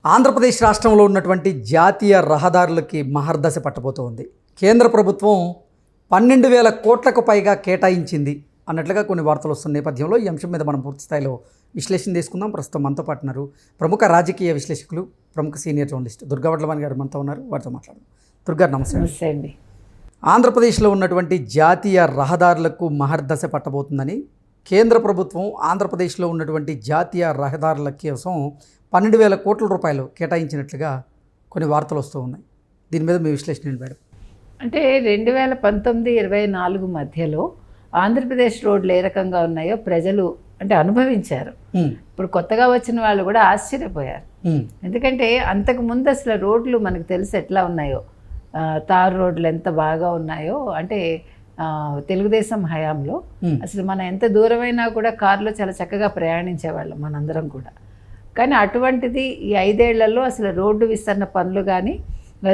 ఆంధ్రప్రదేశ్ రాష్ట్రంలో ఉన్నటువంటి జాతీయ రహదారులకి మహర్దశ పట్టబోతోంది. కేంద్ర ప్రభుత్వం 12,000 కోట్లకు పైగా కేటాయించింది అన్నట్లుగా కొన్ని వార్తలు వస్తున్న నేపథ్యంలో ఈ అంశం మీద మనం పూర్తి స్థాయిలో విశ్లేషణ తీసుకుందాం. ప్రస్తుతం మనతో పాటు ఉన్నారు ప్రముఖ రాజకీయ విశ్లేషకులు, ప్రముఖ సీనియర్ జర్నలిస్ట్ దుర్గా వడ్లవాణి గారు మనతో ఉన్నారు. వారితో మాట్లాడదాం. దుర్గా, నమస్తే. నమస్తే అండి. ఆంధ్రప్రదేశ్లో ఉన్నటువంటి జాతీయ రహదారులకు మహర్దశ పట్టబోతుందని కేంద్ర ప్రభుత్వం ఆంధ్రప్రదేశ్లో ఉన్నటువంటి జాతీయ రహదారుల కోసం 12,000 కోట్ల రూపాయలు కేటాయించినట్లుగా కొన్ని వార్తలు వస్తూ ఉన్నాయి. దీని మీద మీ విశ్లేషణ ఏంటి మేడం? అంటే 2019-24 మధ్యలో ఆంధ్రప్రదేశ్ రోడ్లు ఏ రకంగా ఉన్నాయో ప్రజలు అంటే అనుభవించారు. ఇప్పుడు కొత్తగా వచ్చిన వాళ్ళు కూడా ఆశ్చర్యపోయారు. ఎందుకంటే అంతకు ముందు అసలు రోడ్లు మనకు తెలిసి ఎట్లా ఉన్నాయో, తారు రోడ్లు ఎంత బాగా ఉన్నాయో, అంటే తెలుగుదేశం హయాంలో అసలు మనం ఎంత దూరమైనా కూడా కారులో చాలా చక్కగా ప్రయాణించేవాళ్ళం మనందరం కూడా. కానీ అటువంటిది ఈ 5 ఏళ్లలో అసలు రోడ్డు విస్తరణ పనులు కానీ,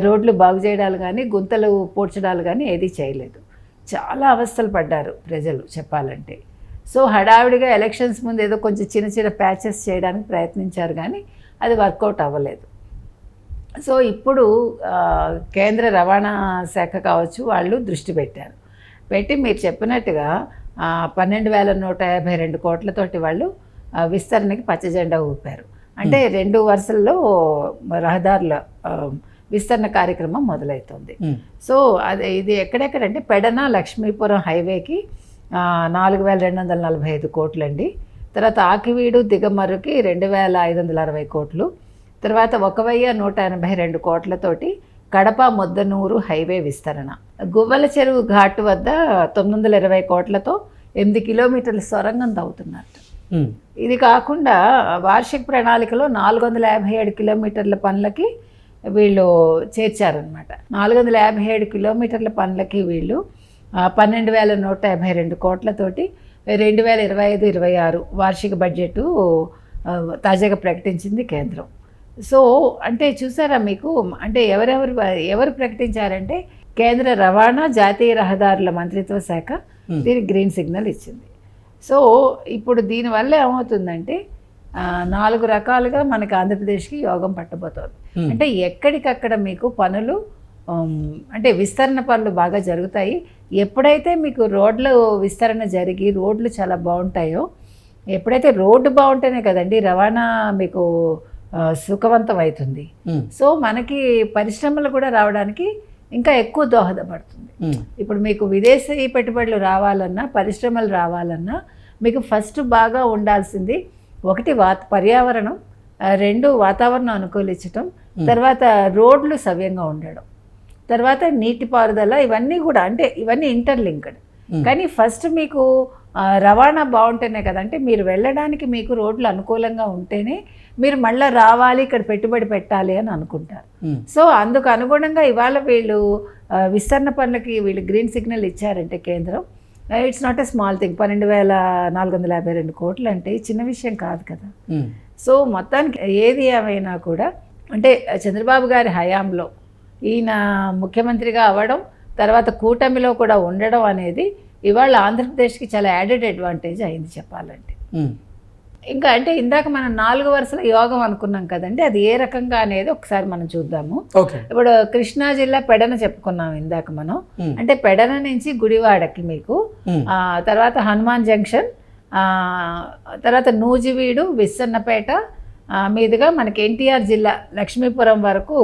రోడ్లు బాగు చేయడాలు కానీ, గుంతలు పూడ్చడాలు కానీ ఏదీ చేయలేదు. చాలా అవస్థలు పడ్డారు ప్రజలు చెప్పాలంటే. సో హడావిడిగా ఎలక్షన్స్ ముందు ఏదో కొంచెం చిన్న చిన్న ప్యాచెస్ చేయడానికి ప్రయత్నించారు, కానీ అది వర్కౌట్ అవ్వలేదు. సో ఇప్పుడు కేంద్ర రవాణా శాఖ కావచ్చు, వాళ్ళు దృష్టి పెట్టి మీరు చెప్పినట్టుగా 12,152 కోట్లతోటి వాళ్ళు విస్తరణకి పచ్చజెండా ఊపారు. అంటే 2 వరుసల్లో రహదారుల విస్తరణ కార్యక్రమం మొదలవుతుంది. సో ఇది ఎక్కడెక్కడంటే పెడన లక్ష్మీపురం హైవేకి 4,245 కోట్లండి. తర్వాత ఆకివీడు దిగమర్రుకి 2,560 కోట్లు. తర్వాత 1,182 కోట్లతోటి కడప మొద్దనూరు హైవే విస్తరణ. గువ్వల చెరువు ఘాటు వద్ద 920 కోట్లతో 8 కిలోమీటర్ల సొరంగం తవ్వుతున్నారు. ఇది కాకుండా వార్షిక ప్రణాళికలో 457 కిలోమీటర్ల పనులకి వీళ్ళు చేర్చారనమాట. 457 కిలోమీటర్ల పనులకి వీళ్ళు 12,152 కోట్లతోటి 2025-26 వార్షిక బడ్జెట్ తాజాగా ప్రకటించింది కేంద్రం. సో అంటే చూసారా మీకు, అంటే ఎవరు ప్రకటించారంటే కేంద్ర రవాణా జాతీయ రహదారుల మంత్రిత్వ శాఖ దీనికి గ్రీన్ సిగ్నల్ ఇచ్చింది. సో ఇప్పుడు దీనివల్ల ఏమవుతుందంటే 4 రకాలుగా మనకి ఆంధ్రప్రదేశ్కి యోగం పట్టబోతోంది. అంటే ఎక్కడికక్కడ మీకు పనులు అంటే విస్తరణ పనులు బాగా జరుగుతాయి. ఎప్పుడైతే మీకు రోడ్ల విస్తరణ జరిగి రోడ్లు చాలా బాగుంటాయో, ఎప్పుడైతే రోడ్డు బాగుంటేనే కదండి రవాణా మీకు సుఖవంతం అవుతుంది. సో మనకి పరిశ్రమలు కూడా రావడానికి ఇంకా ఎక్కువ దోహదపడుతుంది. ఇప్పుడు మీకు విదేశీ పెట్టుబడులు రావాలన్నా, పరిశ్రమలు రావాలన్నా మీకు ఫస్ట్ బాగా ఉండాల్సింది 1 పర్యావరణం, 2 వాతావరణం అనుకూలించటం, తర్వాత రోడ్లు సవ్యంగా ఉండడం, తర్వాత నీటిపారుదల, ఇవన్నీ కూడా అంటే ఇవన్నీ ఇంటర్లింక్డ్. కానీ ఫస్ట్ మీకు రవాణా బాగుంటేనే కదంటే మీరు వెళ్ళడానికి మీకు రోడ్లు అనుకూలంగా ఉంటేనే మీరు మళ్ళీ రావాలి, ఇక్కడ పెట్టుబడి పెట్టాలి అని అనుకుంటారు. సో అందుకు అనుగుణంగా ఇవాళ వీళ్ళు విస్తరణ పనులకి వీళ్ళు గ్రీన్ సిగ్నల్ ఇచ్చారంటే కేంద్రం, it's not a small thing. 12,452 కోట్లు అంటే చిన్న విషయం కాదు కదా. సో మొత్తానికి ఏది ఏమైనా కూడా అంటే చంద్రబాబు గారి హయాంలో ఈయన ముఖ్యమంత్రిగా అవ్వడం, తర్వాత కూటమిలో కూడా ఉండడం అనేది ఇవాళ ఆంధ్రప్రదేశ్కి చాలా యాడెడ్ అడ్వాంటేజ్ అయింది చెప్పాలంటే. ఇంకా అంటే ఇందాక మనం 4 వరుసల యోగం అనుకున్నాం కదండి, అది ఏ రకంగా అనేది ఒకసారి మనం చూద్దాము. ఇప్పుడు కృష్ణా జిల్లా పెడన చెప్పుకున్నాం ఇందాక మనం. అంటే పెడన నుంచి గుడివాడకి మీకు, తర్వాత హనుమాన్ జంక్షన్, తర్వాత నూజివీడు, విస్సన్నపేట మీదుగా మనకి ఎన్టీఆర్ జిల్లా లక్ష్మీపురం వరకు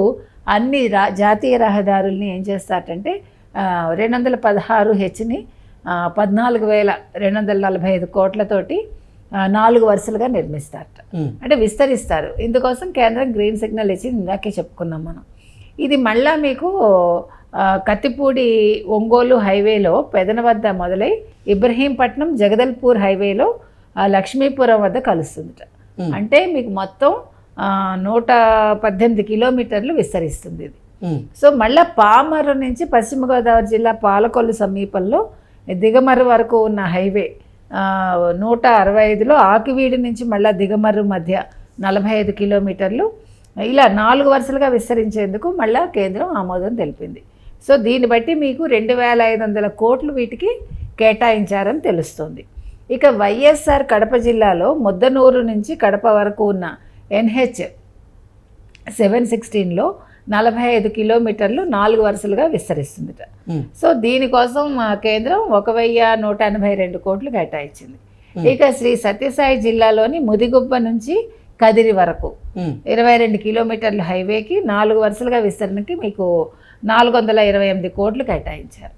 అన్ని జాతీయ రహదారుల్ని ఏం చేస్తారంటే 216 హెచ్ని 14,245 కోట్లతోటి 4 వరుసలుగా నిర్మిస్తారట. అంటే విస్తరిస్తారు. ఇందుకోసం కేంద్రం గ్రీన్ సిగ్నల్ ఇచ్చి ఇందాకే చెప్పుకున్నాం మనం. ఇది మళ్ళా మీకు కత్తిపూడి ఒంగోలు హైవేలో పెదన వద్ద మొదలై ఇబ్రహీంపట్నం జగదల్పూర్ హైవేలో లక్ష్మీపురం వద్ద కలుస్తుందట. అంటే మీకు మొత్తం 118 కిలోమీటర్లు విస్తరిస్తుంది ఇది. సో మళ్ళీ పామర్రు నుంచి పశ్చిమ గోదావరి జిల్లా పాలకొల్లు సమీపంలో దిగమర్రు వరకు ఉన్న హైవే 165లో ఆకివీడి నుంచి మళ్ళీ దిగమర్రు మధ్య 45 కిలోమీటర్లు ఇలా 4 వరుసలుగా విస్తరించేందుకు మళ్ళీ కేంద్రం ఆమోదం తెలిపింది. సో దీన్ని బట్టి మీకు 2,500 కోట్లు వీటికి కేటాయించారని తెలుస్తుంది. ఇక వైఎస్ఆర్ కడప జిల్లాలో ముద్దనూరు నుంచి కడప వరకు ఉన్న NH 716లో 45 కిలోమీటర్లు 4 వరుసలుగా విస్తరిస్తుందిట. సో దీనికోసం కేంద్రం 1182 కోట్లు కేటాయించింది. ఇక శ్రీ సత్యసాయి జిల్లాలోని ముదిగుబ్బ నుంచి కదిరి వరకు 22 కిలోమీటర్ల హైవేకి 4 వరుసలుగా విస్తరణకి మీకు 428 కోట్లు కేటాయించారు.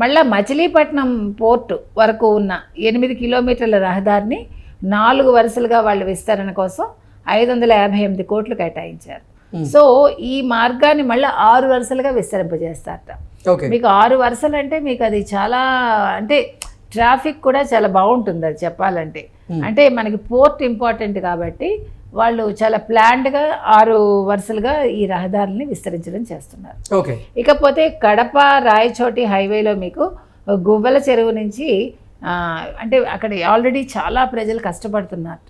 మళ్ళీ మచిలీపట్నం పోర్టు వరకు ఉన్న 8 కిలోమీటర్ల రహదారిని 4 వరుసలుగా వాళ్ళ విస్తరణ కోసం 558 కోట్లు కేటాయించారు. సో ఈ మార్గాన్ని మళ్ళీ 6 వరుసలుగా విస్తరింపజేస్తారట. మీకు 6 వరుసలు అంటే మీకు అది చాలా అంటే ట్రాఫిక్ కూడా చాలా బాగుంటుంది అది చెప్పాలంటే. అంటే మనకి పోర్ట్ ఇంపార్టెంట్ కాబట్టి వాళ్ళు చాలా ప్లాన్డ్గా 6 వరుసలుగా ఈ రహదారిని విస్తరించడం చేస్తున్నారు. ఇకపోతే కడప రాయచోటి హైవేలో మీకు గువ్వల చెరువు నుంచి అంటే అక్కడ ఆల్రెడీ చాలా ప్రజలు కష్టపడుతున్నారు,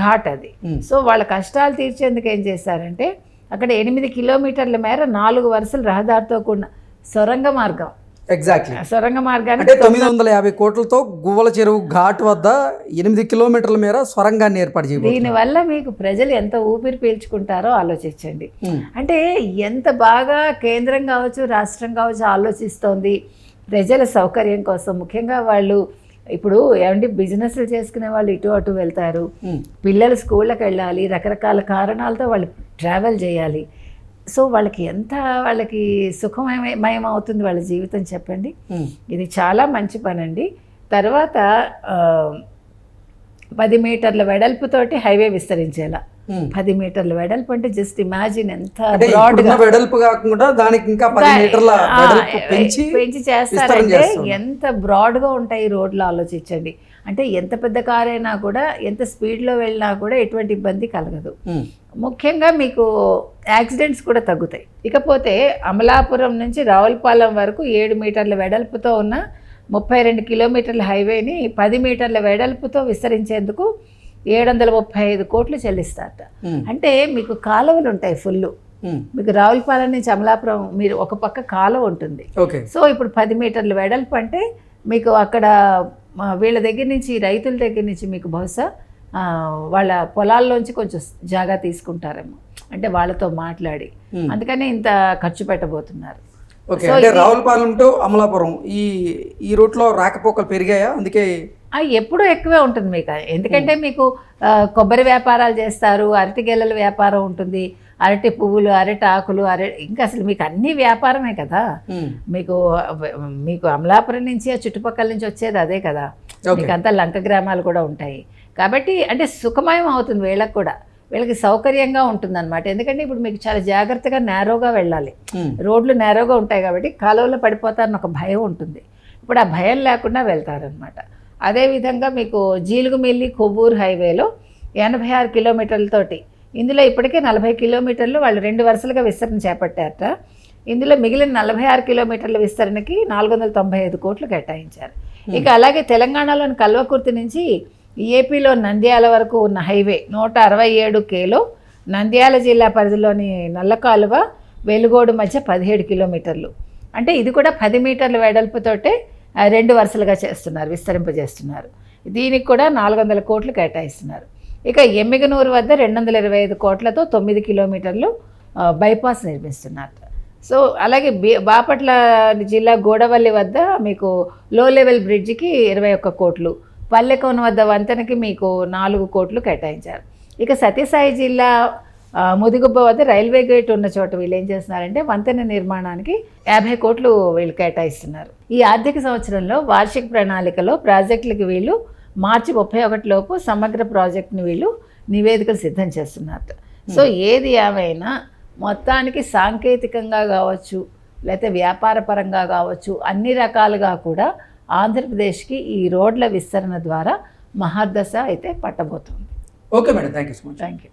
ఘాట్ అది. సో వాళ్ళ కష్టాలు తీర్చేందుకు ఏం చేశారంటే అక్కడ 8 కిలోమీటర్ల మేర 4 వరుసలు రహదారితో కూడిన సొరంగ మార్గం, సొరంగ మార్గాన్ని 950 కోట్లతో గువ్వల చెరువు ఘాట్ వద్ద 8 కిలోమీటర్ల మేర సొరంగాన్ని ఏర్పాటు చేయాలి. దీనివల్ల మీకు ప్రజలు ఎంత ఊపిరి పీల్చుకుంటారో ఆలోచించండి. అంటే ఎంత బాగా కేంద్రం కావచ్చు రాష్ట్రం కావచ్చు ఆలోచిస్తోంది ప్రజల సౌకర్యం కోసం. ముఖ్యంగా వాళ్ళు ఇప్పుడు ఏమంటే బిజినెస్లు చేసుకునే వాళ్ళు ఇటు అటు వెళ్తారు, పిల్లలు స్కూళ్ళకి వెళ్ళాలి, రకరకాల కారణాలతో వాళ్ళు ట్రావెల్ చేయాలి. సో వాళ్ళకి సుఖమయం అవుతుంది వాళ్ళ జీవితం చెప్పండి. ఇది చాలా మంచి పని అండి. తర్వాత 10 మీటర్ల వెడల్పుతోటి హైవే విస్తరించేలా. 10 మీటర్ల వెడల్పు అంటే జస్ట్ ఇమాజిన్ ఎంత బ్రాడ్గా వెడల్పు కాకుండా దానికి ఇంకా 10 మీటర్ల వెడల్పు పెంచి చేస్తారంటే ఎంత బ్రాడ్గా ఉంటాయి రోడ్లు ఆలోచించండి. అంటే ఎంత పెద్ద కార్ అయినా కూడా ఎంత స్పీడ్లో వెళ్ళినా కూడా ఎటువంటి ఇబ్బంది కలగదు. ముఖ్యంగా మీకు యాక్సిడెంట్స్ కూడా తగ్గుతాయి. ఇకపోతే అమలాపురం నుంచి రావులపాలెం వరకు 7 మీటర్ల వెడల్పుతో ఉన్న 32 కిలోమీటర్ల హైవేని 10 మీటర్ల వెడల్పుతో విస్తరించేందుకు 735 కోట్లు చెల్లిస్తారట. అంటే మీకు కాలువలు ఉంటాయి ఫుల్. మీకు రావులపాలెం నుంచి అమలాపురం మీరు ఒక పక్క కాలువ ఉంటుంది. సో ఇప్పుడు 10 మీటర్ల వెడల్పు అంటే మీకు అక్కడ వీళ్ళ దగ్గర నుంచి రైతుల దగ్గర నుంచి మీకు బహుశా వాళ్ళ పొలాల్లోంచి కొంచెం జాగా తీసుకుంటారేమో, అంటే వాళ్ళతో మాట్లాడి, అందుకని ఇంత ఖర్చు పెట్టబోతున్నారు. రావులపాలెం టు అమలాపురం ఈ రూట్లో రాకపోకలు పెరిగాయా? అందుకే ఎప్పుడూ ఎక్కువే ఉంటుంది మీకు. ఎందుకంటే మీకు కొబ్బరి వ్యాపారాలు చేస్తారు, అరటి గెల్లల వ్యాపారం ఉంటుంది, అరటి పువ్వులు, అరటి ఆకులు, ఇంకా అసలు మీకు అన్ని వ్యాపారమే కదా. మీకు అమలాపురం నుంచి ఆ చుట్టుపక్కల నుంచి వచ్చేది అదే కదా. మీకు అంతా లంక గ్రామాలు కూడా ఉంటాయి కాబట్టి అంటే సుఖమయం అవుతుంది వీళ్ళకి కూడా, వీళ్ళకి సౌకర్యంగా ఉంటుంది అనమాట. ఎందుకంటే ఇప్పుడు మీకు చాలా జాగ్రత్తగా నేరోగా వెళ్ళాలి, రోడ్లు నేరోగా ఉంటాయి కాబట్టి కాలువలో పడిపోతారని ఒక భయం ఉంటుంది. ఇప్పుడు ఆ భయం లేకుండా వెళ్తారనమాట. అదేవిధంగా మీకు జీలుగుమిల్లి కొవ్వూరు హైవేలో 86 కిలోమీటర్లతోటి, ఇందులో ఇప్పటికే 40 కిలోమీటర్లు వాళ్ళు 2 వరుసలుగా విస్తరణ చేపట్టారట. ఇందులో మిగిలిన 46 కిలోమీటర్ల విస్తరణకి 495 కోట్లు కేటాయించారు. ఇక అలాగే తెలంగాణలోని కల్వకుర్తి నుంచి ఏపీలో నంద్యాల వరకు ఉన్న హైవే 167 కేలో నంద్యాల జిల్లా పరిధిలోని నల్లకాలువ వెలుగోడు మధ్య 17 కిలోమీటర్లు. అంటే ఇది కూడా 10 మీటర్ల వెడల్పుతోటే 2 వరుసలుగా విస్తరింపజేస్తున్నారు. దీనికి కూడా 400 కోట్లు కేటాయిస్తున్నారు. ఇక ఎమ్మిగనూరు వద్ద 225 కోట్లతో 9 కిలోమీటర్లు బైపాస్ నిర్మిస్తున్నారు. సో అలాగే బాపట్ల జిల్లా గోడవల్లి వద్ద మీకు లో లెవెల్ బ్రిడ్జికి 21 కోట్లు, పల్లెకోన వద్ద వంతెనకి మీకు 4 కోట్లు కేటాయించారు. ఇక సత్యసాయి జిల్లా ముదిగుబ్బ వద్ద రైల్వే గేట్ ఉన్న చోట వీళ్ళు ఏం చేస్తున్నారంటే వంతెన నిర్మాణానికి 50 కోట్లు వీళ్ళు కేటాయిస్తున్నారు. ఈ ఆర్థిక సంవత్సరంలో వార్షిక ప్రణాళికలో ప్రాజెక్టులకి వీళ్ళు మార్చి 31 లోపు సమగ్ర ప్రాజెక్టుని వీళ్ళు నివేదికలు సిద్ధం చేస్తున్నారు. సో ఏది ఏమైనా మొత్తానికి సాంకేతికంగా కావచ్చు, లేకపోతే వ్యాపార పరంగా కావచ్చు, అన్ని రకాలుగా కూడా ఆంధ్రప్రదేశ్కి ఈ రోడ్ల విస్తరణ ద్వారా మహర్దశ అయితే పట్టబోతుంది. Okay madam, thank you so much. Thank you.